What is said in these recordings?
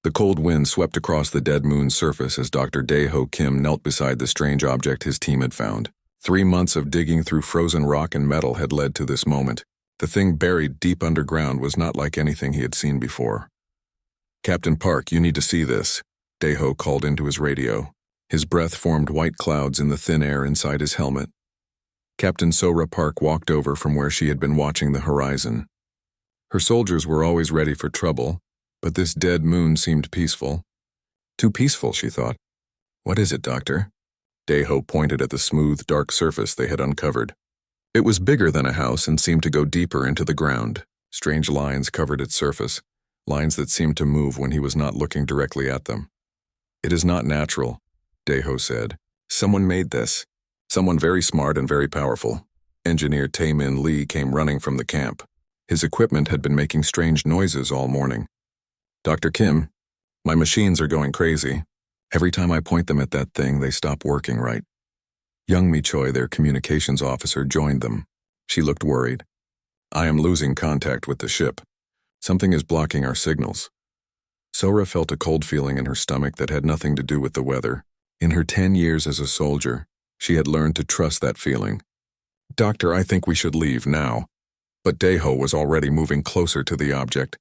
The cold wind swept across the dead moon's surface as Dr. Daeho Kim knelt beside the strange object his team had found. 3 months of digging through frozen rock and metal had led to this moment. The thing buried deep underground was not like anything he had seen before. "Captain Park, you need to see this," Daeho called into his radio. His breath formed white clouds in the thin air inside his helmet. Captain Sora Park walked over from where she had been watching the horizon. Her soldiers were always ready for trouble, but this dead moon seemed peaceful. Too peaceful, she thought. "What is it, Doctor?" Daeho pointed at the smooth, dark surface they had uncovered. It was bigger than a house and seemed to go deeper into the ground. Strange lines covered its surface, lines that seemed to move when he was not looking directly at them. "It is not natural," Daeho said. "Someone made this. Someone very smart and very powerful." Engineer Tae-min Lee came running from the camp. His equipment had been making strange noises all morning. "Dr. Kim, my machines are going crazy. Every time I point them at that thing, they stop working right." Young Mi Choi, their communications officer, joined them. She looked worried. "I am losing contact with the ship. Something is blocking our signals." Sora felt a cold feeling in her stomach that had nothing to do with the weather. In her 10 years as a soldier, she had learned to trust that feeling. "Doctor, I think we should leave now." But Daeho was already moving closer to the object.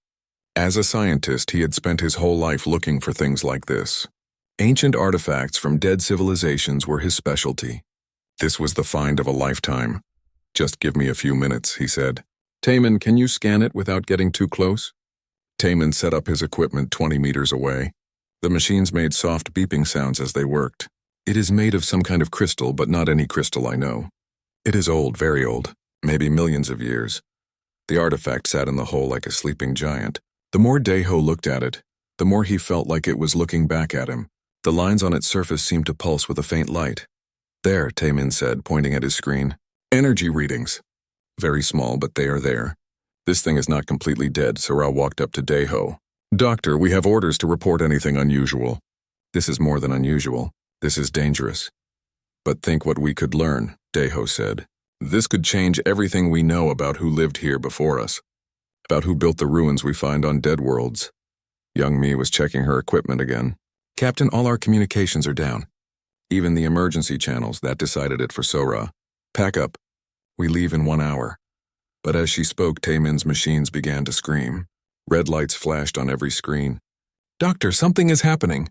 As a scientist, he had spent his whole life looking for things like this. Ancient artifacts from dead civilizations were his specialty. This was the find of a lifetime. "Just give me a few minutes," he said. "Taemin, can you scan it without getting too close?" Taemin set up his equipment 20 meters away. The machines made soft beeping sounds as they worked. "It is made of some kind of crystal, but not any crystal I know. It is old, very old, maybe millions of years." The artifact sat in the hole like a sleeping giant. The more Daeho looked at it, the more he felt like it was looking back at him. The lines on its surface seemed to pulse with a faint light. "There," Taemin said, pointing at his screen. "Energy readings. Very small, but they are there. This thing is not completely dead." Sora walked up to Daeho. "Doctor, we have orders to report anything unusual." "This is more than unusual. This is dangerous." "But think what we could learn," Daeho said. "This could change everything we know about who lived here before us, about who built the ruins we find on dead worlds." Young Mi was checking her equipment again. "Captain, all our communications are down. Even the emergency channels, that decided it for Sora. Pack up. We leave in 1 hour." But as she spoke, Taemin's machines began to scream. Red lights flashed on every screen. "Doctor, something is happening."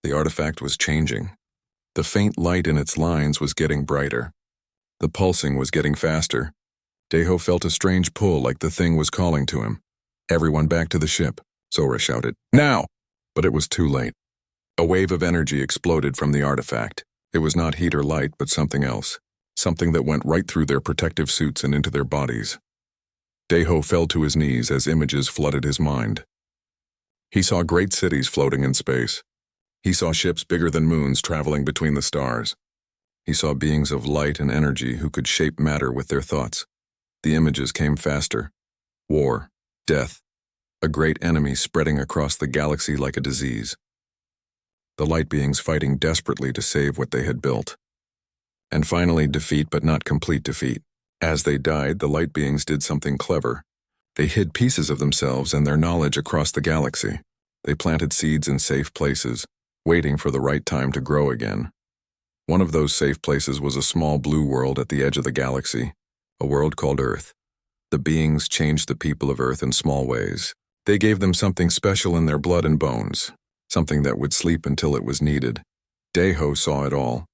The artifact was changing. The faint light in its lines was getting brighter. The pulsing was getting faster. Daeho felt a strange pull, like the thing was calling to him. "Everyone back to the ship," Sora shouted. "Now!" But it was too late. A wave of energy exploded from the artifact. It was not heat or light, but something else. Something that went right through their protective suits and into their bodies. Daeho fell to his knees as images flooded his mind. He saw great cities floating in space. He saw ships bigger than moons traveling between the stars. He saw beings of light and energy who could shape matter with their thoughts. The images came faster. War, death, a great enemy spreading across the galaxy like a disease. The light beings fighting desperately to save what they had built. And finally defeat, but not complete defeat. As they died, the light beings did something clever. They hid pieces of themselves and their knowledge across the galaxy. They planted seeds in safe places, waiting for the right time to grow again. One of those safe places was a small blue world at the edge of the galaxy, a world called Earth. The beings changed the people of Earth in small ways. They gave them something special in their blood and bones, something that would sleep until it was needed. Daeho saw it all.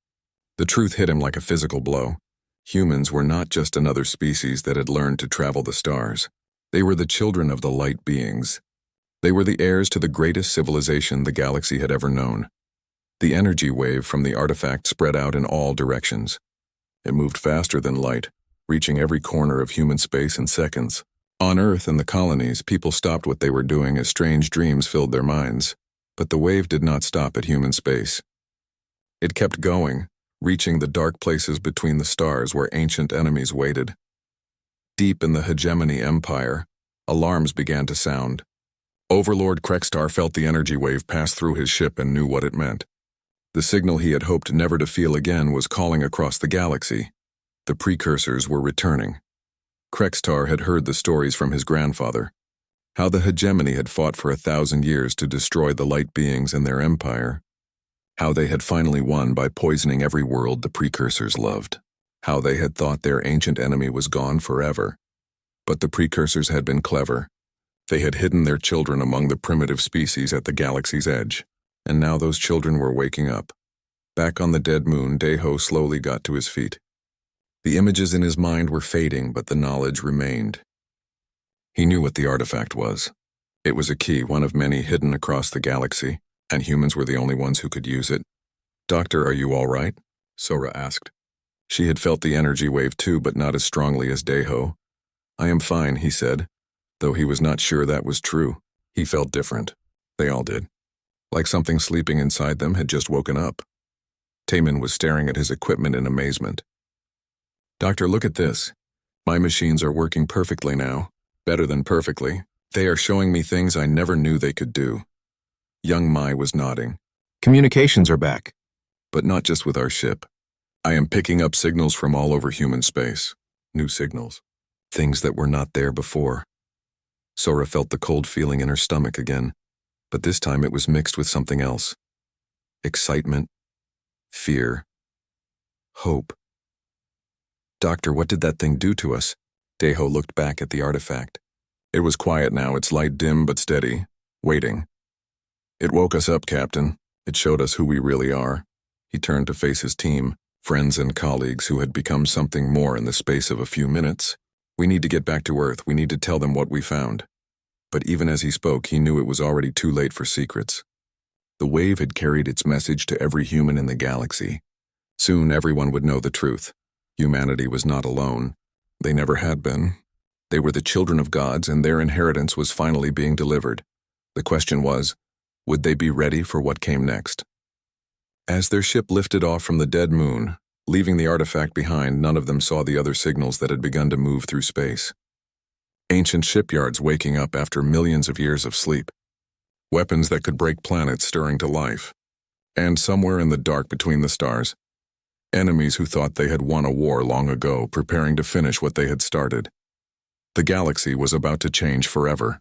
The truth hit him like a physical blow. Humans were not just another species that had learned to travel the stars. They were the children of the light beings. They were the heirs to the greatest civilization the galaxy had ever known. The energy wave from the artifact spread out in all directions. It moved faster than light, reaching every corner of human space in seconds. On Earth and the colonies, people stopped what they were doing as strange dreams filled their minds. But the wave did not stop at human space. It kept going, reaching the dark places between the stars where ancient enemies waited. Deep in the Hegemony Empire, alarms began to sound. Overlord Krekstar felt the energy wave pass through his ship and knew what it meant. The signal he had hoped never to feel again was calling across the galaxy. The precursors were returning. Krekstar had heard the stories from his grandfather. How the hegemony had fought for 1,000 years to destroy the light beings and their empire. How they had finally won by poisoning every world the precursors loved. How they had thought their ancient enemy was gone forever. But the precursors had been clever. They had hidden their children among the primitive species at the galaxy's edge, and now those children were waking up. Back on the dead moon, Daiho slowly got to his feet. The images in his mind were fading, but the knowledge remained. He knew what the artifact was. It was a key, one of many hidden across the galaxy, and humans were the only ones who could use it. "Doctor, are you all right?" Sora asked. She had felt the energy wave too, but not as strongly as Daiho. "I am fine," he said, though he was not sure that was true. He felt different. They all did. Like something sleeping inside them had just woken up. Taemin was staring at his equipment in amazement. "Doctor, look at this. My machines are working perfectly now. Better than perfectly. They are showing me things I never knew they could do." Young Mai was nodding. "Communications are back. But not just with our ship. I am picking up signals from all over human space. New signals. Things that were not there before." Sora felt the cold feeling in her stomach again, but this time it was mixed with something else. Excitement, fear, hope. "Doctor, what did that thing do to us?" Daiho looked back at the artifact. It was quiet now, its light dim but steady, waiting. "It woke us up, Captain. It showed us who we really are." He turned to face his team, friends and colleagues who had become something more in the space of a few minutes. "We need to get back to Earth. We need to tell them what we found." But even as he spoke, he knew it was already too late for secrets. The wave had carried its message to every human in the galaxy. Soon everyone would know the truth. Humanity was not alone. They never had been. They were the children of gods, and their inheritance was finally being delivered. The question was, would they be ready for what came next? As their ship lifted off from the dead moon, leaving the artifact behind, none of them saw the other signals that had begun to move through space. Ancient shipyards waking up after millions of years of sleep. Weapons that could break planets stirring to life. And somewhere in the dark between the stars, enemies who thought they had won a war long ago, preparing to finish what they had started. The galaxy was about to change forever.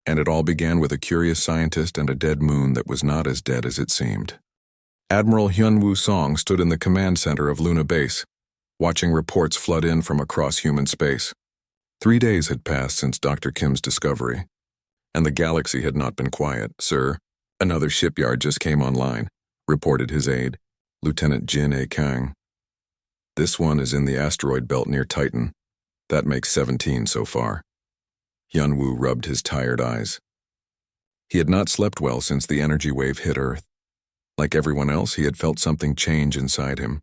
And it all began with a curious scientist and a dead moon that was not as dead as it seemed. Admiral Hyunwoo Song stood in the command center of Luna Base, watching reports flood in from across human space. 3 days had passed since Dr. Kim's discovery, and the galaxy had not been quiet. "Sir, another shipyard just came online," reported his aide, Lieutenant Jin A. Kang. "This one is in the asteroid belt near Titan. That makes 17 so far." Hyunwoo rubbed his tired eyes. He had not slept well since the energy wave hit Earth. Like everyone else, he had felt something change inside him.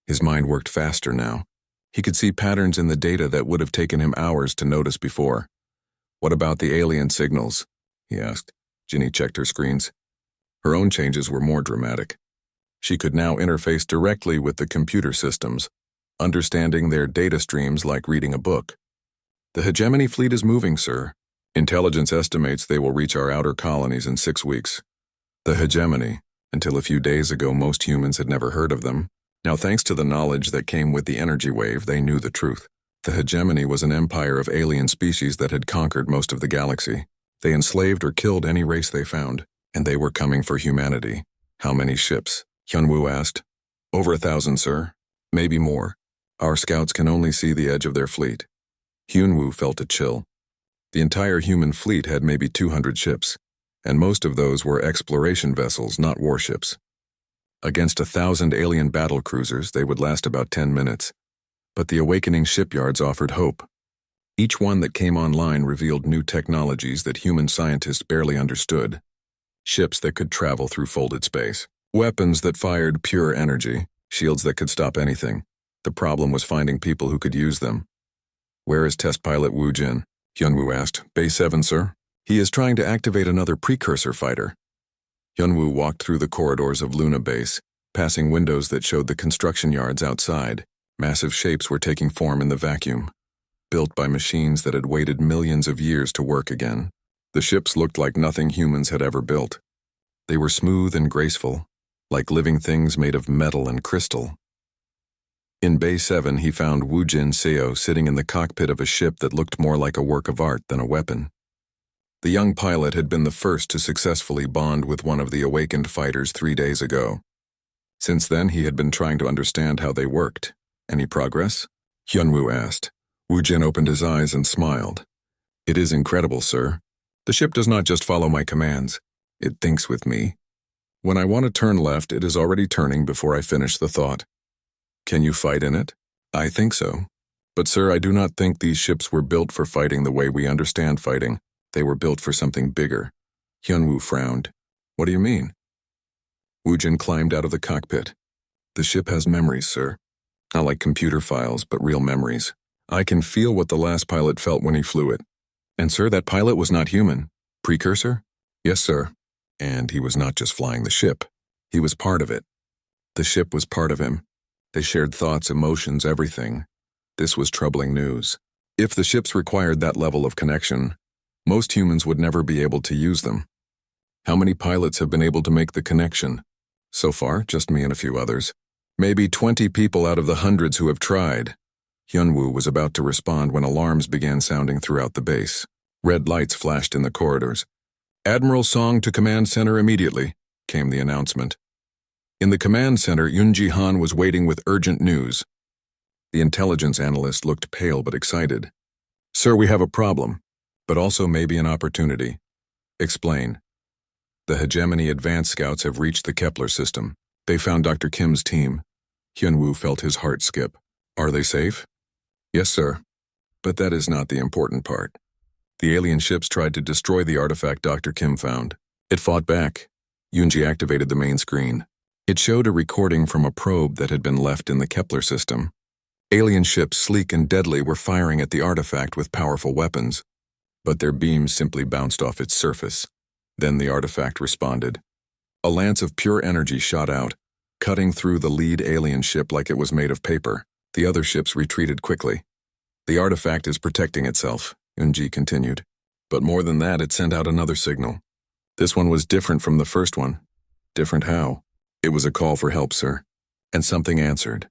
His mind worked faster now. He could see patterns in the data that would have taken him hours to notice before. "What about the alien signals?" he asked. Ginny checked her screens. Her own changes were more dramatic. She could now interface directly with the computer systems, understanding their data streams like reading a book. "The hegemony fleet is moving, sir. Intelligence estimates they will reach our outer colonies in 6 weeks." The hegemony. Until a few days ago, most humans had never heard of them. Now, thanks to the knowledge that came with the energy wave, they knew the truth. The hegemony was an empire of alien species that had conquered most of the galaxy. They enslaved or killed any race they found, and they were coming for humanity. "How many ships?" Hyunwoo asked. "Over 1,000, sir. Maybe more. Our scouts can only see the edge of their fleet." Hyunwoo felt a chill. The entire human fleet had maybe 200 ships, and most of those were exploration vessels, not warships. Against 1,000 alien battle cruisers, they would last about 10 minutes. But the awakening shipyards offered hope. Each one that came online revealed new technologies that human scientists barely understood. Ships that could travel through folded space. Weapons that fired pure energy. Shields that could stop anything. The problem was finding people who could use them. "Where is test pilot Woo Jin?" Hyunwoo asked. "Base 7, sir. He is trying to activate another precursor fighter." Hyunwoo walked through the corridors of Luna Base, passing windows that showed the construction yards outside. Massive shapes were taking form in the vacuum, built by machines that had waited millions of years to work again. The ships looked like nothing humans had ever built. They were smooth and graceful, like living things made of metal and crystal. In Bay 7, he found Woojin Seo sitting in the cockpit of a ship that looked more like a work of art than a weapon. The young pilot had been the first to successfully bond with one of the awakened fighters 3 days ago. Since then, he had been trying to understand how they worked. Any progress? Hyunwoo asked. Woo Jin opened his eyes and smiled. It is incredible, sir. The ship does not just follow my commands. It thinks with me. When I want to turn left, it is already turning before I finish the thought. Can you fight in it? I think so. But sir, I do not think these ships were built for fighting the way we understand fighting. They were built for something bigger. Hyunwoo frowned. What do you mean? Woojin climbed out of the cockpit. The ship has memories, sir. Not like computer files, but real memories. I can feel what the last pilot felt when he flew it. And sir, that pilot was not human. Precursor? Yes, sir. And he was not just flying the ship. He was part of it. The ship was part of him. They shared thoughts, emotions, everything. This was troubling news. If the ships required that level of connection, most humans would never be able to use them. How many pilots have been able to make the connection? So far, just me and a few others. Maybe 20 people out of the hundreds who have tried. Hyunwoo was about to respond when alarms began sounding throughout the base. Red lights flashed in the corridors. Admiral Song to Command Center immediately, came the announcement. In the command center, Yoonji Han was waiting with urgent news. The intelligence analyst looked pale but excited. Sir, we have a problem, but also maybe an opportunity. Explain. The Hegemony Advanced Scouts have reached the Kepler system. They found Dr. Kim's team. Hyunwoo felt his heart skip. Are they safe? Yes, sir. But that is not the important part. The alien ships tried to destroy the artifact Dr. Kim found. It fought back. Yoonji activated the main screen. It showed a recording from a probe that had been left in the Kepler system. Alien ships, sleek and deadly, were firing at the artifact with powerful weapons, but their beams simply bounced off its surface. Then the artifact responded. A lance of pure energy shot out, cutting through the lead alien ship like it was made of paper. The other ships retreated quickly. The artifact is protecting itself, Yoonji continued. But more than that, it sent out another signal. This one was different from the first one. Different how? It was a call for help, sir. And something answered.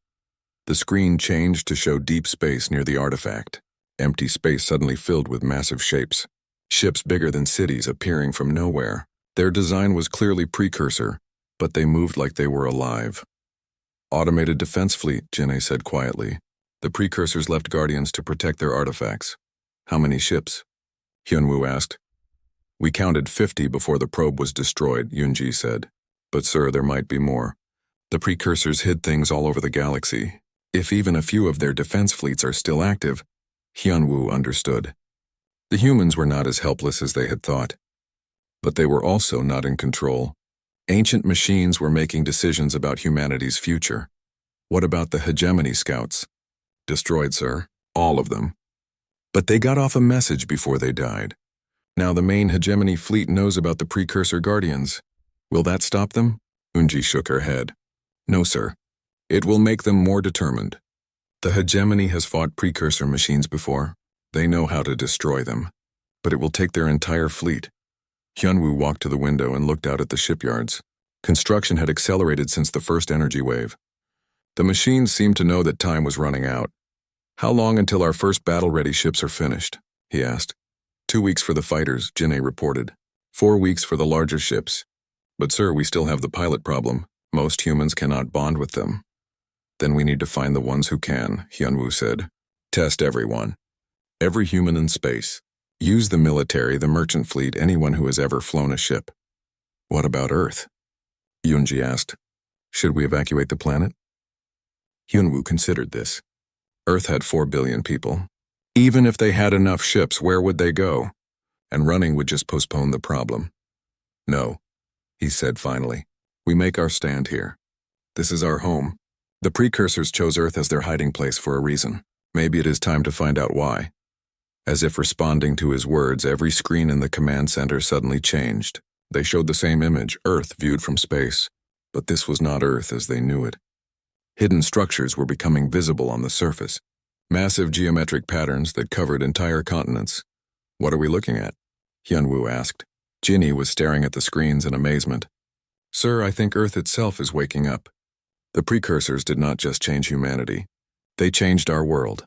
The screen changed to show deep space near the artifact. Empty space suddenly filled with massive shapes. Ships bigger than cities appearing from nowhere. Their design was clearly precursor, but they moved like they were alive. Automated defense fleet, Jin'e said quietly. The precursors left guardians to protect their artifacts. How many ships? Hyunwoo asked. We counted 50 before the probe was destroyed, Yoonji said. But sir, there might be more. The precursors hid things all over the galaxy. If even a few of their defense fleets are still active, Hyunwoo understood. The humans were not as helpless as they had thought. But they were also not in control. Ancient machines were making decisions about humanity's future. What about the Hegemony Scouts? Destroyed, sir. All of them. But they got off a message before they died. Now the main Hegemony fleet knows about the precursor guardians. Will that stop them? Unji shook her head. No, sir. It will make them more determined. The Hegemony has fought precursor machines before. They know how to destroy them. But it will take their entire fleet. Hyunwoo walked to the window and looked out at the shipyards. Construction had accelerated since the first energy wave. The machines seemed to know that time was running out. How long until our first battle-ready ships are finished? He asked. 2 weeks for the fighters, Jin'e reported. 4 weeks for the larger ships. But sir, we still have the pilot problem. Most humans cannot bond with them. Then we need to find the ones who can, Hyunwoo said. Test everyone. Every human in space. Use the military, the merchant fleet, anyone who has ever flown a ship. What about Earth? Yoonji asked. Should we evacuate the planet? Hyunwoo considered this. Earth had 4 billion people. Even if they had enough ships, where would they go? And running would just postpone the problem. No, he said finally. We make our stand here. This is our home. The precursors chose Earth as their hiding place for a reason. Maybe it is time to find out why. As if responding to his words, every screen in the command center suddenly changed. They showed the same image, Earth viewed from space. But this was not Earth as they knew it. Hidden structures were becoming visible on the surface. Massive geometric patterns that covered entire continents. What are we looking at? Hyunwoo asked. Jin'e was staring at the screens in amazement. Sir, I think Earth itself is waking up. The precursors did not just change humanity. They changed our world.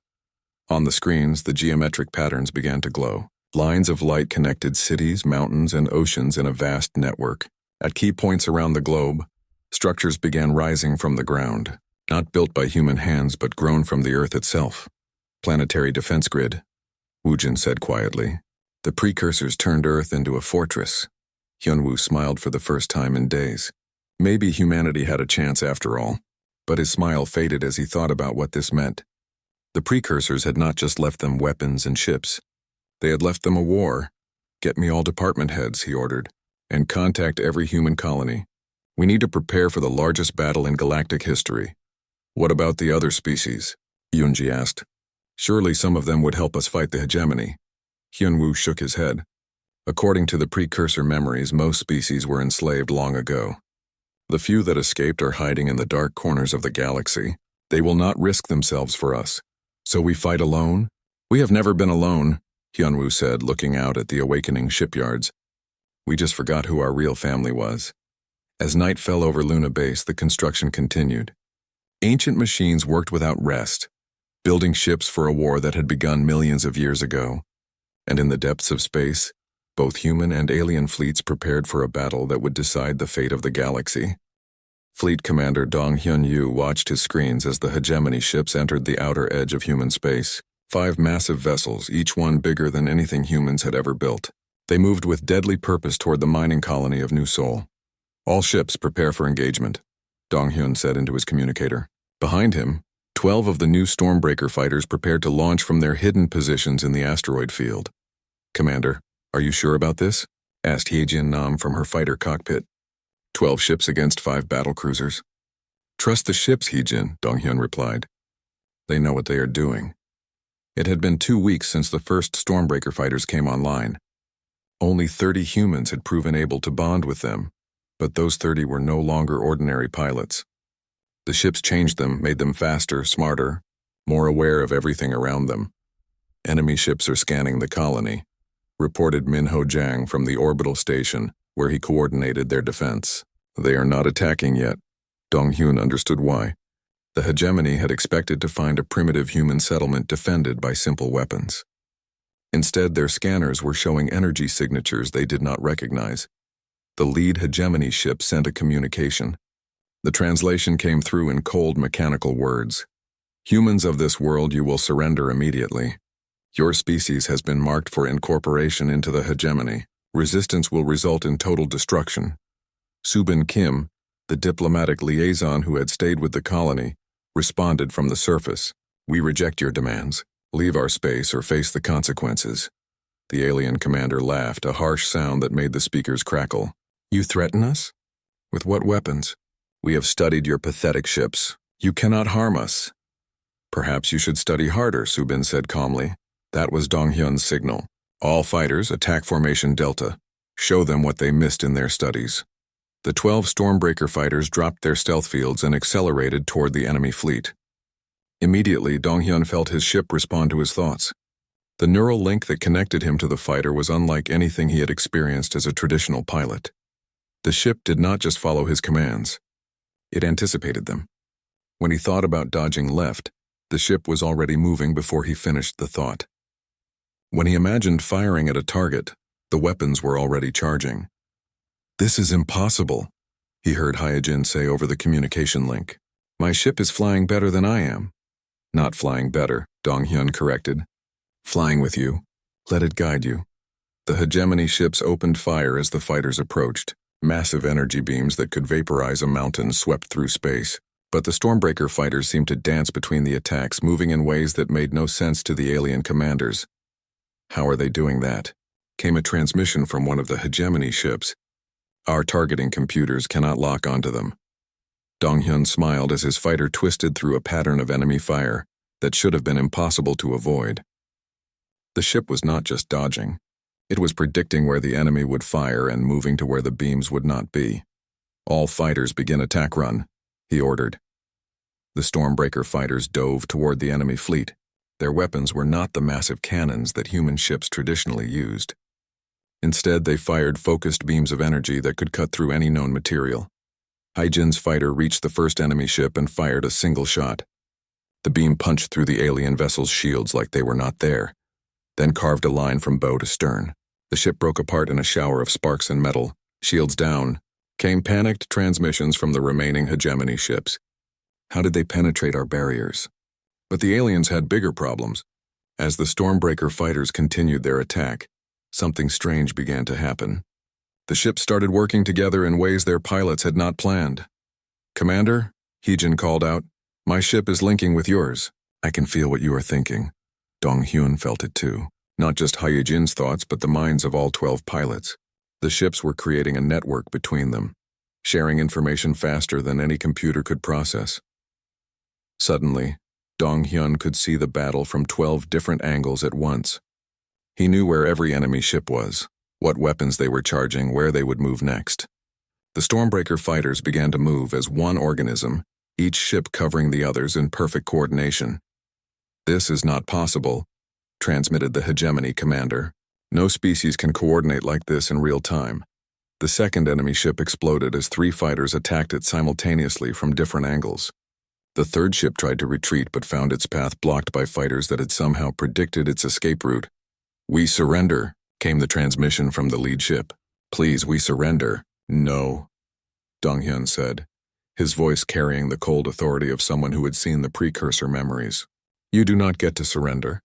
On the screens, the geometric patterns began to glow. Lines of light connected cities, mountains, and oceans in a vast network. At key points around the globe, structures began rising from the ground, not built by human hands but grown from the Earth itself. Planetary defense grid, Woojin said quietly. The precursors turned Earth into a fortress. Hyunwoo smiled for the first time in days. Maybe humanity had a chance after all, but his smile faded as he thought about what this meant. The precursors had not just left them weapons and ships. They had left them a war. Get me all department heads, he ordered, and contact every human colony. We need to prepare for the largest battle in galactic history. What about the other species? Yoonji asked. Surely some of them would help us fight the hegemony. Hyunwoo shook his head. According to the precursor memories, most species were enslaved long ago. The few that escaped are hiding in the dark corners of the galaxy. They will not risk themselves for us. So we fight alone? We have never been alone, Hyunwoo said, looking out at the awakening shipyards. We just forgot who our real family was. As night fell over Luna Base, the construction continued. Ancient machines worked without rest, building ships for a war that had begun millions of years ago. And in the depths of space, both human and alien fleets prepared for a battle that would decide the fate of the galaxy. Fleet Commander Dong Hyun-yu watched his screens as the hegemony ships entered the outer edge of human space. 5 massive vessels, each one bigger than anything humans had ever built. They moved with deadly purpose toward the mining colony of New Seoul. All ships prepare for engagement, Dong Hyun said into his communicator. Behind him, 12 of the new Stormbreaker fighters prepared to launch from their hidden positions in the asteroid field. Commander, are you sure about this? Asked Hye-jin Nam from her fighter cockpit. 12 ships against 5 battlecruisers. Trust the ships, Hye-jin, Dong-hyun replied. They know what they are doing. It had been 2 weeks since the first Stormbreaker fighters came online. Only 30 humans had proven able to bond with them, but those 30 were no longer ordinary pilots. The ships changed them, made them faster, smarter, more aware of everything around them. Enemy ships are scanning the colony, reported Min-ho Jang from the orbital station, where he coordinated their defense. They are not attacking yet. Dong-hyun understood why. The hegemony had expected to find a primitive human settlement defended by simple weapons. Instead, their scanners were showing energy signatures they did not recognize. The lead hegemony ship sent a communication. The translation came through in cold mechanical words. Humans of this world, you will surrender immediately. Your species has been marked for incorporation into the hegemony. Resistance will result in total destruction. Subin Kim, the diplomatic liaison who had stayed with the colony, responded from the surface. We reject your demands. Leave our space or face the consequences. The alien commander laughed, a harsh sound that made the speakers crackle. You threaten us? With what weapons? We have studied your pathetic ships. You cannot harm us. Perhaps you should study harder, Subin said calmly. That was Dong-hyun's signal. All fighters, attack formation Delta. Show them what they missed in their studies. The 12 Stormbreaker fighters dropped their stealth fields and accelerated toward the enemy fleet. Immediately, Dong-hyun felt his ship respond to his thoughts. The neural link that connected him to the fighter was unlike anything he had experienced as a traditional pilot. The ship did not just follow his commands. It anticipated them. When he thought about dodging left, the ship was already moving before he finished the thought. When he imagined firing at a target, the weapons were already charging. This is impossible, he heard Hye-jin say over the communication link. My ship is flying better than I am. Not flying better, Dong-hyun corrected. Flying with you. Let it guide you. The hegemony ships opened fire as the fighters approached. Massive energy beams that could vaporize a mountain swept through space. But the Stormbreaker fighters seemed to dance between the attacks, moving in ways that made no sense to the alien commanders. How are they doing that? Came a transmission from one of the hegemony ships. Our targeting computers cannot lock onto them. Dong-hyun smiled as his fighter twisted through a pattern of enemy fire that should have been impossible to avoid. The ship was not just dodging. It was predicting where the enemy would fire and moving to where the beams would not be. All fighters begin attack run, he ordered. The Stormbreaker fighters dove toward the enemy fleet. Their weapons were not the massive cannons that human ships traditionally used. Instead, they fired focused beams of energy that could cut through any known material. Hye-jin's fighter reached the first enemy ship and fired a single shot. The beam punched through the alien vessel's shields like they were not there. then carved a line from bow to stern. The ship broke apart in a shower of sparks and metal. Shields down. Came panicked transmissions from the remaining hegemony ships. How did they penetrate our barriers? But the aliens had bigger problems. As the Stormbreaker fighters continued their attack, something strange began to happen. The ships started working together in ways their pilots had not planned. "Commander," Heejin called out, "my ship is linking with yours." "I can feel what you are thinking." Dong-hyun felt it too. Not just Hyejin's thoughts, but the minds of all 12 pilots. The ships were creating a network between them, sharing information faster than any computer could process. Suddenly, Dong-hyun could see the battle from 12 different angles at once. He knew where every enemy ship was, what weapons they were charging, where they would move next. The Stormbreaker fighters began to move as one organism, each ship covering the others in perfect coordination. "This is not possible," transmitted the hegemony commander. "No species can coordinate like this in real time." The second enemy ship exploded as 3 fighters attacked it simultaneously from different angles. The third ship tried to retreat but found its path blocked by fighters that had somehow predicted its escape route. "We surrender," came the transmission from the lead ship. "Please, we surrender." "No," Dong-hyun said, his voice carrying the cold authority of someone who had seen the precursor memories. "You do not get to surrender.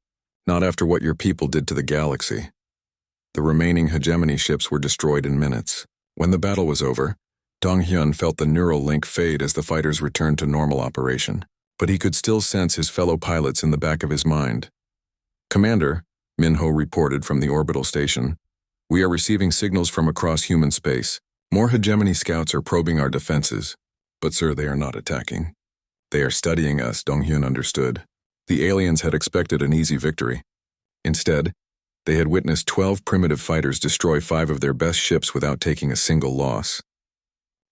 Not after what your people did to the galaxy." The remaining hegemony ships were destroyed in minutes. When the battle was over, Dong-hyun felt the neural link fade as the fighters returned to normal operation, but he could still sense his fellow pilots in the back of his mind. "Commander," Minho reported from the orbital station, "we are receiving signals from across human space. More hegemony scouts are probing our defenses. But sir, they are not attacking. They are studying us," Dong-hyun understood. The aliens had expected an easy victory. Instead, they had witnessed 12 primitive fighters destroy 5 of their best ships without taking a single loss.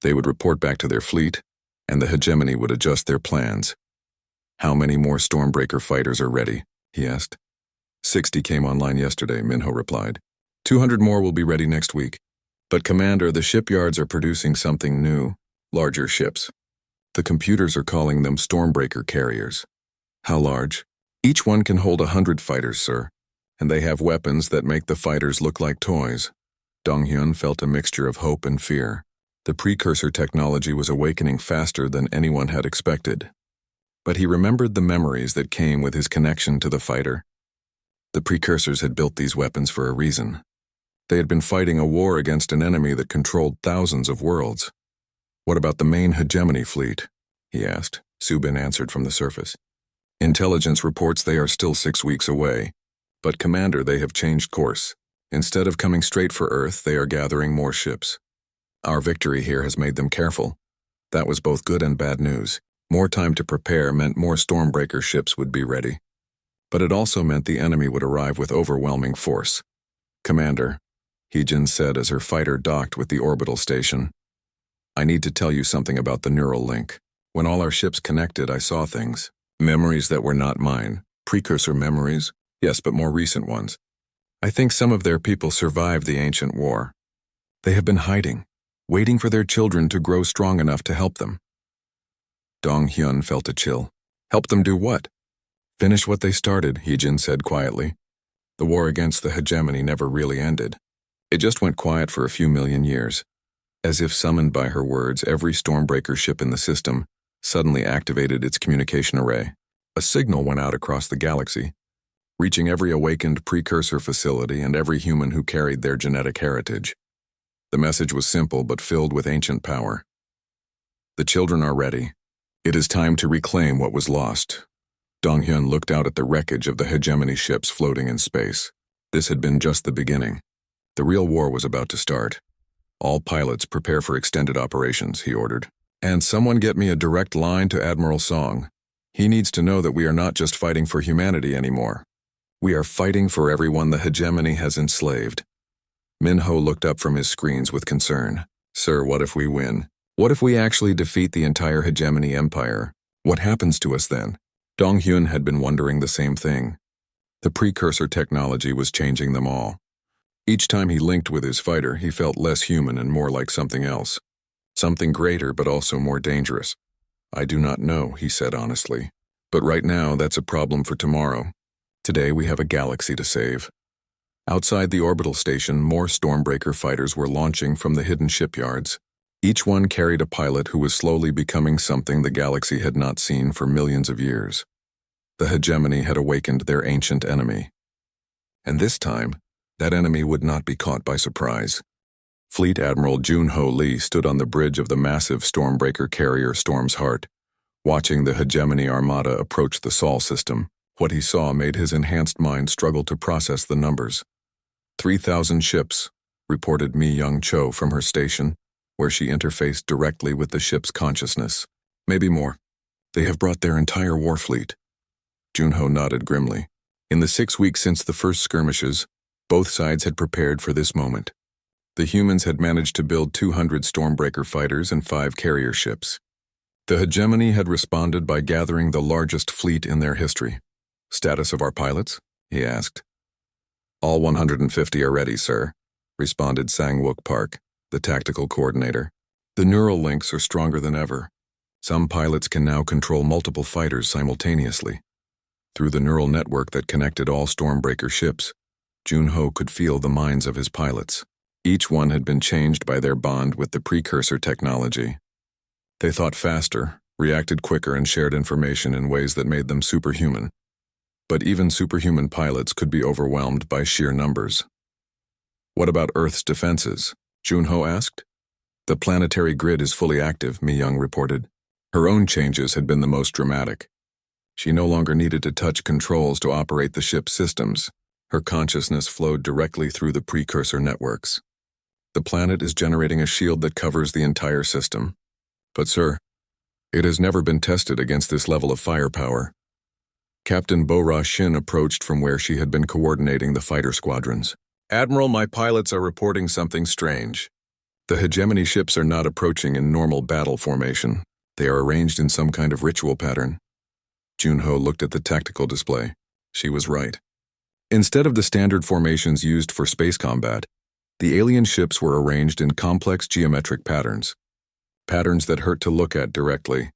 They would report back to their fleet, and the hegemony would adjust their plans. "How many more Stormbreaker fighters are ready?" he asked. 60 came online yesterday, Minho replied. 200 more will be ready next week. But Commander, the shipyards are producing something new, larger ships. The computers are calling them Stormbreaker carriers. How large? Each one can hold 100 fighters, sir, and they have weapons that make the fighters look like toys. Dong-hyun felt a mixture of hope and fear. The precursor technology was awakening faster than anyone had expected. But he remembered the memories that came with his connection to the fighter. The precursors had built these weapons for a reason. They had been fighting a war against an enemy that controlled thousands of worlds. "What about the main hegemony fleet?" he asked. Subin answered from the surface. "Intelligence reports they are still 6 weeks away. But Commander, they have changed course. Instead of coming straight for Earth, they are gathering more ships. Our victory here has made them careful." That was both good and bad news. More time to prepare meant more Stormbreaker ships would be ready. But it also meant the enemy would arrive with overwhelming force. "Commander," Heejin said as her fighter docked with the orbital station, "I need to tell you something about the neural link. When all our ships connected, I saw things. Memories that were not mine. Precursor memories? Yes, but more recent ones. I think some of their people survived the ancient war. They have been hiding, waiting for their children to grow strong enough to help them." Dong-hyun felt a chill. "Help them do what?" "Finish what they started," Heejin said quietly. "The war against the hegemony never really ended. It just went quiet for a few million years." As if summoned by her words, every Stormbreaker ship in the system suddenly activated its communication array. A signal went out across the galaxy, reaching every awakened precursor facility and every human who carried their genetic heritage. The message was simple but filled with ancient power. "The children are ready. It is time to reclaim what was lost." Dong-hyun looked out at the wreckage of the hegemony ships floating in space. This had been just the beginning. The real war was about to start. "All pilots prepare for extended operations," he ordered. "And someone get me a direct line to Admiral Song. He needs to know that we are not just fighting for humanity anymore. We are fighting for everyone the hegemony has enslaved." Minho looked up from his screens with concern. "Sir, what if we win? What if we actually defeat the entire hegemony empire? What happens to us then?" Dong-hyun had been wondering the same thing. The precursor technology was changing them all. Each time he linked with his fighter, he felt less human and more like something else. Something greater but also more dangerous. "I do not know," he said honestly. "But right now, that's a problem for tomorrow. Today we have a galaxy to save. Outside the orbital station, more Stormbreaker fighters were launching from the hidden shipyards. Each one carried a pilot who was slowly becoming something the galaxy had not seen for millions of years. The hegemony had awakened their ancient enemy. And this time, that enemy would not be caught by surprise. Fleet Admiral Junho Lee stood on the bridge of the massive Stormbreaker carrier Storm's Heart, watching the hegemony armada approach the Sol system. What he saw made his enhanced mind struggle to process the numbers. 3,000 ships, reported Mi Young Cho from her station, where she interfaced directly with the ship's consciousness. Maybe more. They have brought their entire war fleet. Junho nodded grimly. In the 6 weeks since the first skirmishes, both sides had prepared for this moment. The humans had managed to build 200 Stormbreaker fighters and 5 carrier ships. The hegemony had responded by gathering the largest fleet in their history. "Status of our pilots?" he asked. "All 150 are ready, sir," responded Sang-Wook Park, the tactical coordinator. "The neural links are stronger than ever. Some pilots can now control multiple fighters simultaneously." Through the neural network that connected all Stormbreaker ships, Junho could feel the minds of his pilots. Each one had been changed by their bond with the precursor technology. They thought faster, reacted quicker, and shared information in ways that made them superhuman. But even superhuman pilots could be overwhelmed by sheer numbers. "What about Earth's defenses?" Junho asked. "The planetary grid is fully active," Mi Young reported. Her own changes had been the most dramatic. She no longer needed to touch controls to operate the ship's systems. Her consciousness flowed directly through the precursor networks. "The planet is generating a shield that covers the entire system. But sir, it has never been tested against this level of firepower." Captain Bo-Ra Shin approached from where she had been coordinating the fighter squadrons. "Admiral, my pilots are reporting something strange. The hegemony ships are not approaching in normal battle formation. They are arranged in some kind of ritual pattern." Junho looked at the tactical display. She was right. Instead of the standard formations used for space combat, the alien ships were arranged in complex geometric patterns. Patterns that hurt to look at directly.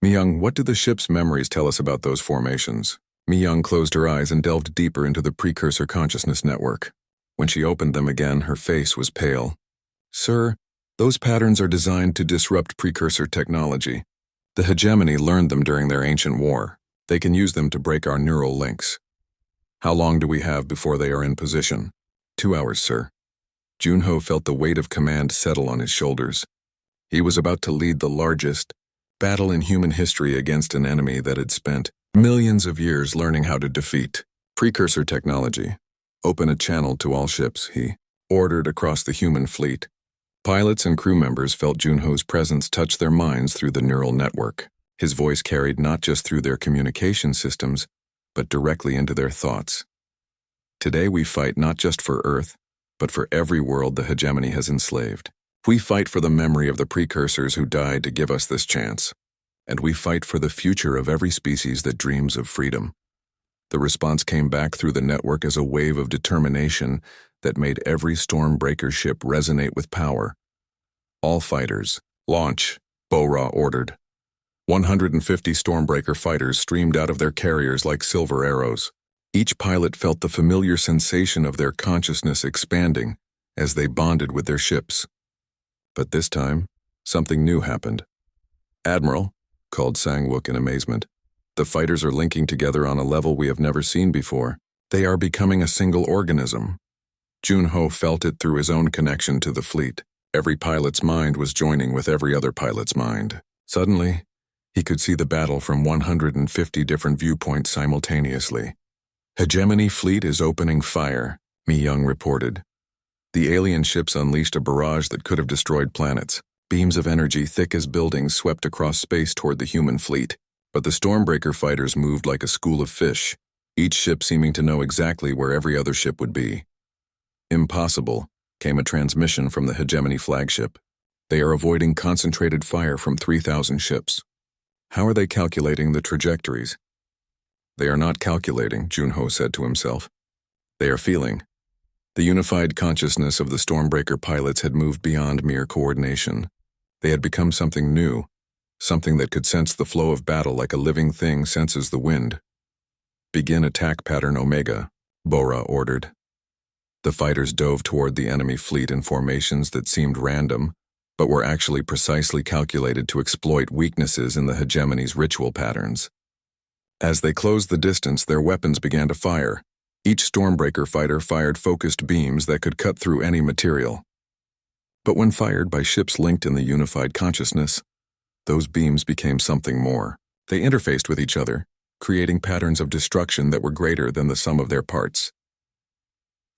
"Mi Young, what do the ship's memories tell us about those formations?" Mi Young closed her eyes and delved deeper into the precursor consciousness network. When she opened them again, her face was pale. "Sir, those patterns are designed to disrupt precursor technology. The hegemony learned them during their ancient war. They can use them to break our neural links." "How long do we have before they are in position?" 2 hours, sir." Junho felt the weight of command settle on his shoulders. He was about to lead the largest battle in human history against an enemy that had spent millions of years learning how to defeat. Precursor technology. "Open a channel to all ships," he ordered across the human fleet. Pilots and crew members felt Junho's presence touch their minds through the neural network. His voice carried not just through their communication systems, but directly into their thoughts. "Today we fight not just for Earth, but for every world the hegemony has enslaved. We fight for the memory of the precursors who died to give us this chance. And we fight for the future of every species that dreams of freedom." The response came back through the network as a wave of determination that made every Stormbreaker ship resonate with power. "All fighters, launch," Bo-Ra ordered. 150 Stormbreaker fighters streamed out of their carriers like silver arrows. Each pilot felt the familiar sensation of their consciousness expanding as they bonded with their ships. But this time, something new happened. "Admiral," called Sang-Wook in amazement, "the fighters are linking together on a level we have never seen before. They are becoming a single organism." Junho felt it through his own connection to the fleet. Every pilot's mind was joining with every other pilot's mind. Suddenly, he could see the battle from 150 different viewpoints simultaneously. "Hegemony fleet is opening fire," Mi Young reported. The alien ships unleashed a barrage that could have destroyed planets. Beams of energy thick as buildings swept across space toward the human fleet. But the Stormbreaker fighters moved like a school of fish, each ship seeming to know exactly where every other ship would be. "Impossible," came a transmission from the hegemony flagship. "They are avoiding concentrated fire from 3,000 ships." "How are they calculating the trajectories?" "They are not calculating," Junho said to himself. "They are feeling." The unified consciousness of the Stormbreaker pilots had moved beyond mere coordination. They had become something new, something that could sense the flow of battle like a living thing senses the wind. Begin attack pattern Omega, Bora ordered. The fighters dove toward the enemy fleet in formations that seemed random, but were actually precisely calculated to exploit weaknesses in the hegemony's ritual patterns. As they closed the distance, their weapons began to fire. Each Stormbreaker fighter fired focused beams that could cut through any material. But when fired by ships linked in the unified consciousness, those beams became something more. They interfaced with each other, creating patterns of destruction that were greater than the sum of their parts.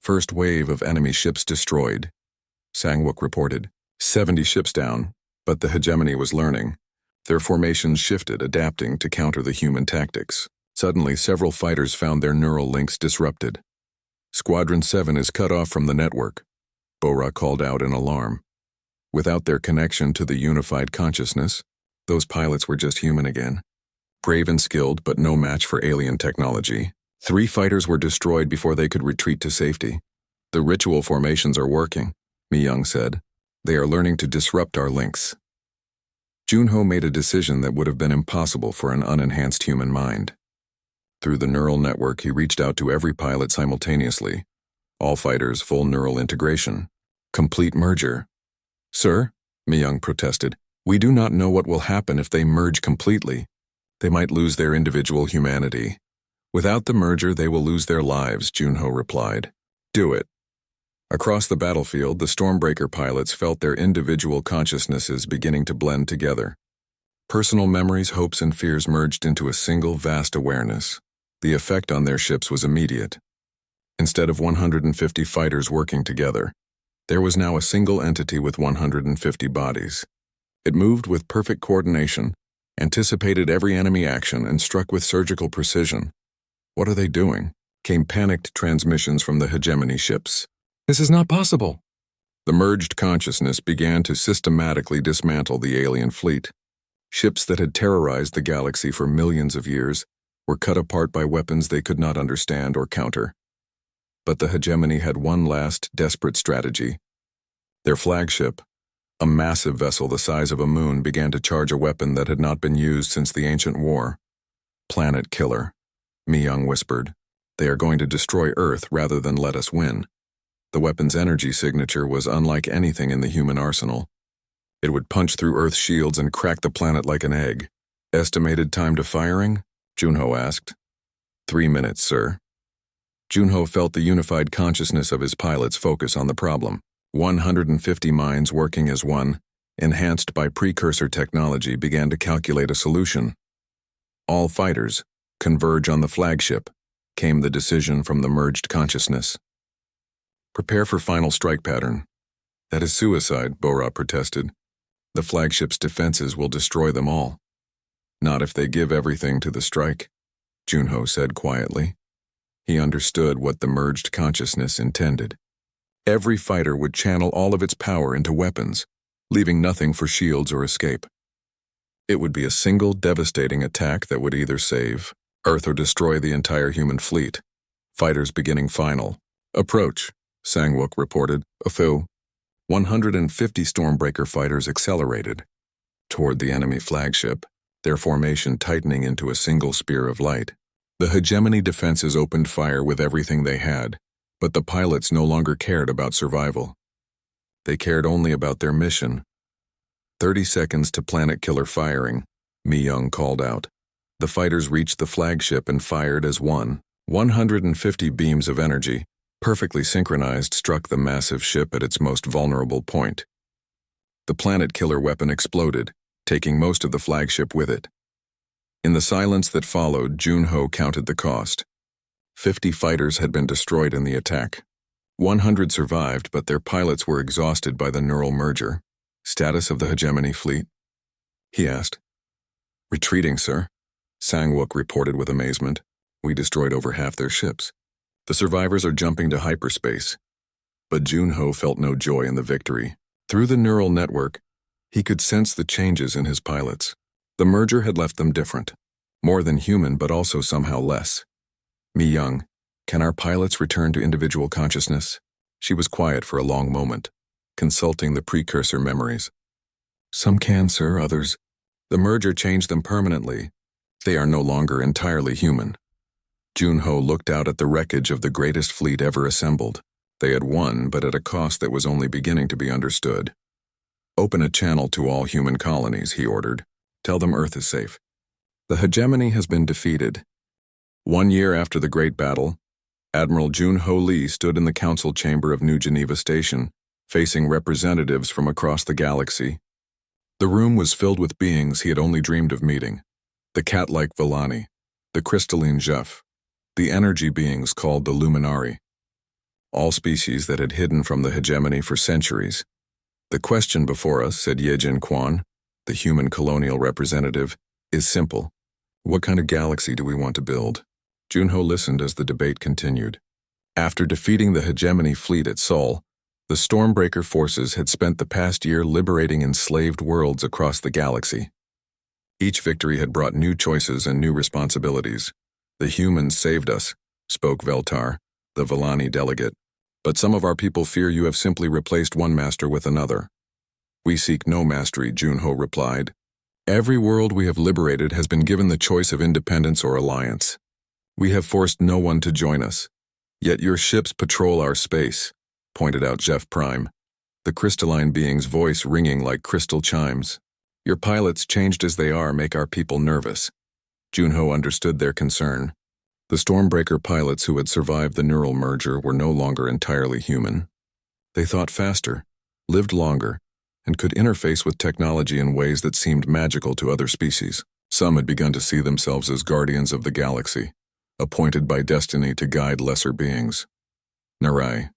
First wave of enemy ships destroyed, Sangwook reported. 70 ships down, but the hegemony was learning. Their formations shifted, adapting to counter the human tactics. Suddenly, several fighters found their neural links disrupted. Squadron 7 is cut off from the network, Bora called out in alarm. Without their connection to the unified consciousness, those pilots were just human again. Brave and skilled, but no match for alien technology. 3 fighters were destroyed before they could retreat to safety. The ritual formations are working, Mi-young said. They are learning to disrupt our links. Junho made a decision that would have been impossible for an unenhanced human mind. Through the neural network, he reached out to every pilot simultaneously. All fighters, full neural integration. Complete merger. Sir, Mi-young protested, we do not know what will happen if they merge completely. They might lose their individual humanity. Without the merger, they will lose their lives, Junho replied. Do it. Across the battlefield, the Stormbreaker pilots felt their individual consciousnesses beginning to blend together. Personal memories, hopes, and fears merged into a single vast awareness. The effect on their ships was immediate. Instead of 150 fighters working together, there was now a single entity with 150 bodies. It moved with perfect coordination, anticipated every enemy action, and struck with surgical precision. What are they doing? Came panicked transmissions from the hegemony ships. This is not possible. The merged consciousness began to systematically dismantle the alien fleet. Ships that had terrorized the galaxy for millions of years were cut apart by weapons they could not understand or counter. But the hegemony had one last, desperate strategy. Their flagship, a massive vessel the size of a moon, began to charge a weapon that had not been used since the ancient war. Planet killer, Mi-young whispered. They are going to destroy Earth rather than let us win. The weapon's energy signature was unlike anything in the human arsenal. It would punch through Earth's shields and crack the planet like an egg. Estimated time to firing? Junho asked. 3 minutes, sir. Junho felt the unified consciousness of his pilots focus on the problem. 150 minds working as one, enhanced by precursor technology, began to calculate a solution. All fighters, converge on the flagship, came the decision from the merged consciousness. Prepare for final strike pattern. That is suicide, Bora protested. The flagship's defenses will destroy them all. Not if they give everything to the strike, Junho said quietly. He understood what the merged consciousness intended. Every fighter would channel all of its power into weapons, leaving nothing for shields or escape. It would be a single devastating attack that would either save Earth or destroy the entire human fleet. Fighters beginning final. Approach, Sangwook reported. Afu. 150 Stormbreaker fighters accelerated toward the enemy flagship, their formation tightening into a single spear of light. The hegemony defenses opened fire with everything they had, but the pilots no longer cared about survival. They cared only about their mission. 30 seconds to planet killer firing, Mi-young called out. The fighters reached the flagship and fired as one. 150 beams of energy, perfectly synchronized, struck the massive ship at its most vulnerable point. The planet killer weapon exploded, taking most of the flagship with it. In the silence that followed, Junho counted the cost. 50 fighters had been destroyed in the attack. 100 survived, but their pilots were exhausted by the neural merger. Status of the hegemony fleet? He asked. Retreating, sir, Sangwook reported with amazement. We destroyed over half their ships. The survivors are jumping to hyperspace. But Junho felt no joy in the victory. Through the neural network, he could sense the changes in his pilots. The merger had left them different. More than human, but also somehow less. Mi-young, can our pilots return to individual consciousness? She was quiet for a long moment, consulting the precursor memories. Some can, sir, others. The merger changed them permanently. They are no longer entirely human. Junho looked out at the wreckage of the greatest fleet ever assembled. They had won, but at a cost that was only beginning to be understood. Open a channel to all human colonies, he ordered. Tell them Earth is safe. The hegemony has been defeated. 1 year after the Great Battle, Admiral Junho Lee stood in the council chamber of New Geneva Station, facing representatives from across the galaxy. The room was filled with beings he had only dreamed of meeting. The cat-like Villani, the crystalline Jeff, the energy beings called the Luminari. All species that had hidden from the hegemony for centuries. The question before us, said Yejin Quan, the human colonial representative, is simple. What kind of galaxy do we want to build? Junho listened as the debate continued. After defeating the hegemony fleet at Sol, the Stormbreaker forces had spent the past year liberating enslaved worlds across the galaxy. Each victory had brought new choices and new responsibilities. The humans saved us, spoke Veltar, the Villani delegate. But some of our people fear you have simply replaced one master with another. We seek no mastery, Junho replied. Every world we have liberated has been given the choice of independence or alliance. We have forced no one to join us. Yet your ships patrol our space, pointed out Jeff Prime, the crystalline being's voice ringing like crystal chimes. Your pilots, changed as they are, make our people nervous. Junho understood their concern. The Stormbreaker pilots who had survived the neural merger were no longer entirely human. They thought faster, lived longer, and could interface with technology in ways that seemed magical to other species. Some had begun to see themselves as guardians of the galaxy, appointed by destiny to guide lesser beings. Narai,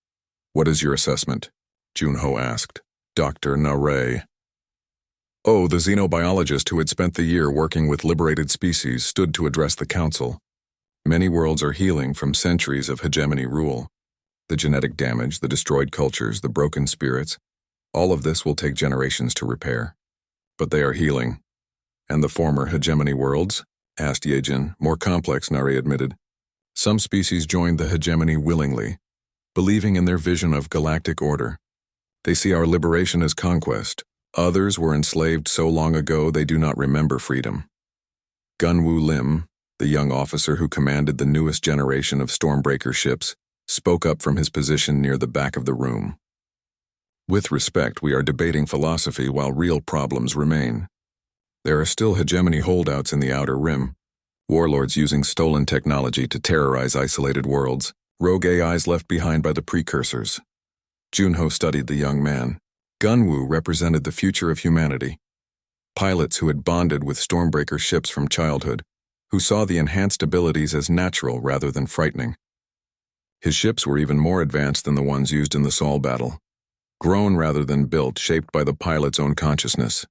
what is your assessment? Junho asked. Dr. Narai. Oh, the xenobiologist who had spent the year working with liberated species stood to address the council. Many worlds are healing from centuries of hegemony rule. The genetic damage, the destroyed cultures, the broken spirits, all of this will take generations to repair. But they are healing. And the former hegemony worlds? Asked Yejin. More complex, Nari admitted. Some species joined the hegemony willingly, believing in their vision of galactic order. They see our liberation as conquest. Others were enslaved so long ago they do not remember freedom. Gunwoo Lim, the young officer who commanded the newest generation of Stormbreaker ships, spoke up from his position near the back of the room. With respect, we are debating philosophy while real problems remain. There are still hegemony holdouts in the Outer Rim, warlords using stolen technology to terrorize isolated worlds, rogue AIs left behind by the precursors. Junho studied the young man. Gunwoo represented the future of humanity. Pilots who had bonded with Stormbreaker ships from childhood, who saw the enhanced abilities as natural rather than frightening. His ships were even more advanced than the ones used in the Sol battle, grown rather than built, shaped by the pilot's own consciousness.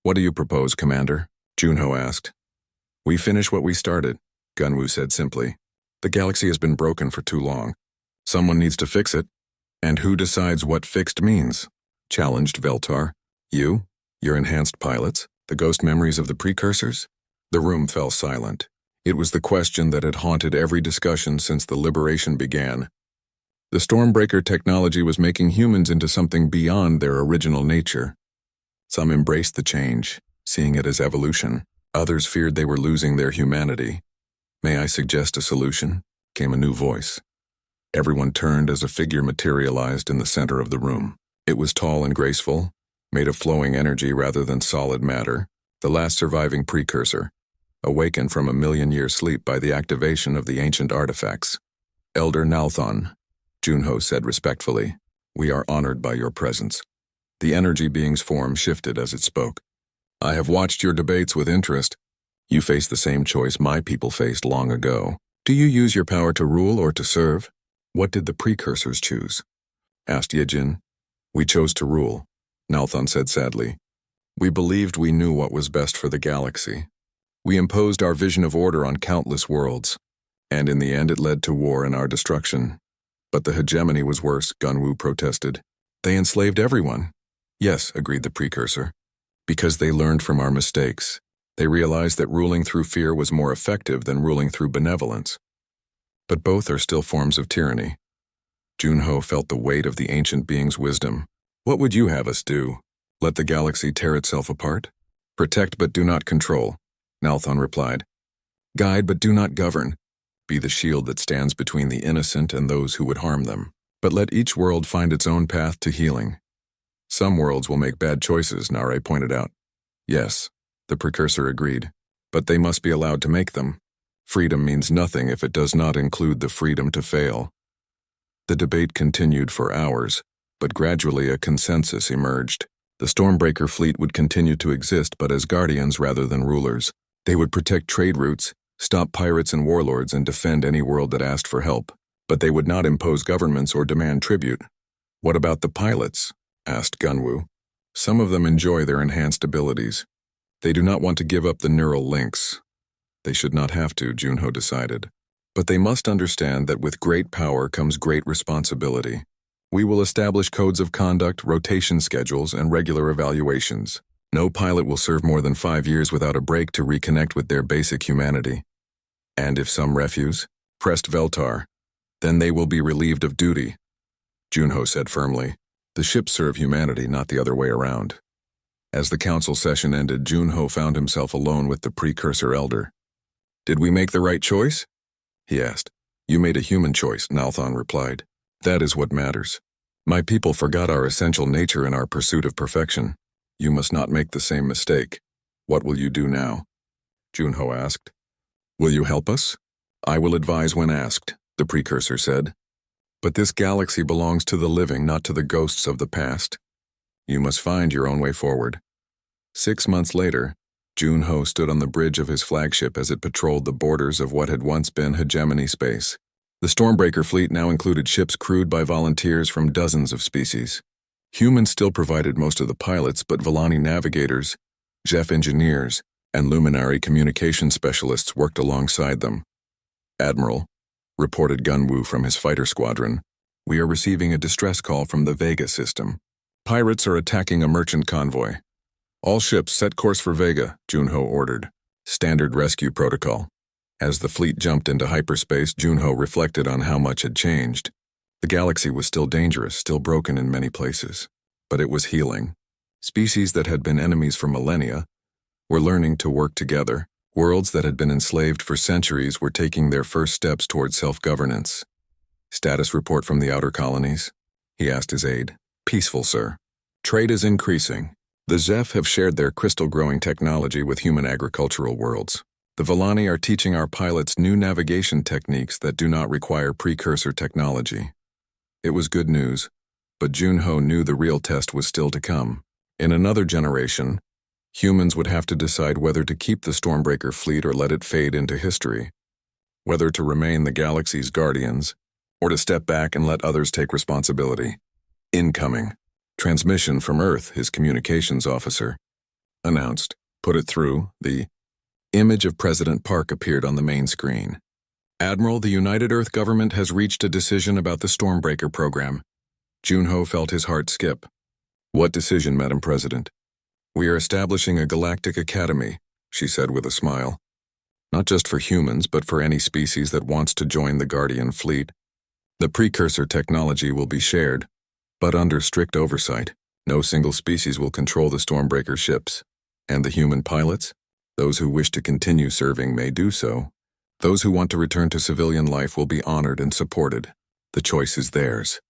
What do you propose, Commander? Junho asked. We finish what we started, Gunwoo said simply. The galaxy has been broken for too long. Someone needs to fix it. And who decides what fixed means? Challenged Veltar. You? Your enhanced pilots? The ghost memories of the precursors? The room fell silent. It was the question that had haunted every discussion since the liberation began. The Stormbreaker technology was making humans into something beyond their original nature. Some embraced the change, seeing it as evolution. Others feared they were losing their humanity. May I suggest a solution? Came a new voice. Everyone turned as a figure materialized in the center of the room. It was tall and graceful, made of flowing energy rather than solid matter, the last surviving precursor, awakened from a million-year sleep by the activation of the ancient artifacts. Elder Nalthon, Junho said respectfully, we are honored by your presence. The energy being's form shifted as it spoke. I have watched your debates with interest. You face the same choice my people faced long ago. Do you use your power to rule or to serve? What did the precursors choose? Asked Yejin. We chose to rule, Nalthon said sadly. We believed we knew what was best for the galaxy. We imposed our vision of order on countless worlds, and in the end it led to war and our destruction. But the hegemony was worse, Gunwoo protested. They enslaved everyone. Yes, agreed the precursor. Because they learned from our mistakes. They realized that ruling through fear was more effective than ruling through benevolence. But both are still forms of tyranny. Junho felt the weight of the ancient being's wisdom. What would you have us do? Let the galaxy tear itself apart? Protect but do not control, Nalthon replied. Guide but do not govern. be the shield that stands between the innocent and those who would harm them. But let each world find its own path to healing. Some worlds will make bad choices, Nare pointed out. Yes, the precursor agreed, but they must be allowed to make them. Freedom means nothing if it does not include the freedom to fail. The debate continued for hours, but gradually a consensus emerged. The Stormbreaker fleet would continue to exist, but as guardians rather than rulers. They would protect trade routes, stop pirates and warlords, and defend any world that asked for help. But they would not impose governments or demand tribute. What about the pilots? Asked Gunwoo. Some of them enjoy their enhanced abilities. They do not want to give up the neural links. They should not have to, Junho decided. But they must understand that with great power comes great responsibility. We will establish codes of conduct, rotation schedules, and regular evaluations. No pilot will serve more than 5 years without a break to reconnect with their basic humanity. And if some refuse, pressed Veltar, then they will be relieved of duty, Junho said firmly. The ships serve humanity, not the other way around. As the council session ended, Junho found himself alone with the precursor elder. Did we make the right choice? He asked. You made a human choice, Nalthon replied. That is what matters. My people forgot our essential nature in our pursuit of perfection. You must not make the same mistake. What will you do now? Junho asked. Will you help us? I will advise when asked, the precursor said. But this galaxy belongs to the living, not to the ghosts of the past. You must find your own way forward. 6 months later, Junho stood on the bridge of his flagship as it patrolled the borders of what had once been hegemony space. The Stormbreaker fleet now included ships crewed by volunteers from dozens of species. Humans still provided most of the pilots, but Volani navigators, Jeff engineers, and Luminary communication specialists worked alongside them. Admiral, reported Gunwoo from his fighter squadron, we are receiving a distress call from the Vega system. Pirates are attacking a merchant convoy. All ships set course for Vega, Junho ordered. Standard rescue protocol. As the fleet jumped into hyperspace, Junho reflected on how much had changed. The galaxy was still dangerous, still broken in many places. But it was healing. Species that had been enemies for millennia were learning to work together. Worlds that had been enslaved for centuries were taking their first steps toward self-governance. Status report from the outer colonies? He asked his aide. Peaceful, sir. Trade is increasing. The Zeph have shared their crystal-growing technology with human agricultural worlds. The Volani are teaching our pilots new navigation techniques that do not require precursor technology. It was good news, but Junho knew the real test was still to come. In another generation, humans would have to decide whether to keep the Stormbreaker fleet or let it fade into history, whether to remain the galaxy's guardians, or to step back and let others take responsibility. Incoming. Transmission from Earth, his communications officer announced. Put it through. The image of President Park appeared on the main screen. Admiral, the United Earth government has reached a decision about the Stormbreaker program. Junho felt his heart skip. What decision, Madam President? We are establishing a Galactic Academy, she said with a smile. Not just for humans, but for any species that wants to join the Guardian fleet. The precursor technology will be shared, but under strict oversight. No single species will control the Stormbreaker ships. And the human pilots? Those who wish to continue serving may do so. Those who want to return to civilian life will be honored and supported. The choice is theirs.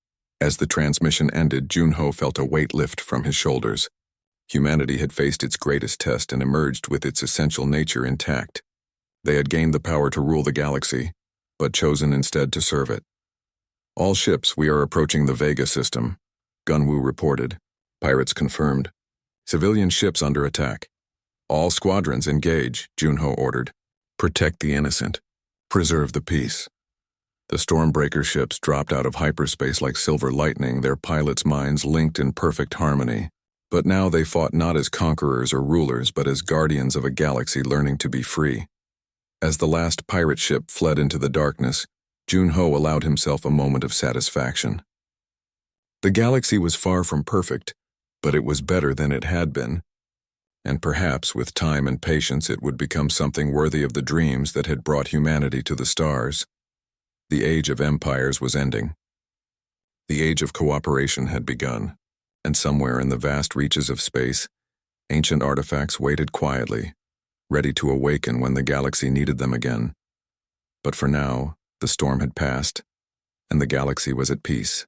As the transmission ended, Junho felt a weight lift from his shoulders. Humanity had faced its greatest test and emerged with its essential nature intact. They had gained the power to rule the galaxy, but chosen instead to serve it. All ships, we are approaching the Vega system, Gunwoo reported. Pirates confirmed. Civilian ships under attack. All squadrons engage, Junho ordered. Protect the innocent. Preserve the peace. The Stormbreaker ships dropped out of hyperspace like silver lightning, their pilots' minds linked in perfect harmony. But now they fought not as conquerors or rulers, but as guardians of a galaxy learning to be free. As the last pirate ship fled into the darkness, Junho allowed himself a moment of satisfaction. The galaxy was far from perfect, but it was better than it had been. And perhaps with time and patience it would become something worthy of the dreams that had brought humanity to the stars. The age of empires was ending. The age of cooperation had begun, and somewhere in the vast reaches of space, ancient artifacts waited quietly, ready to awaken when the galaxy needed them again. But for now, the storm had passed, and the galaxy was at peace.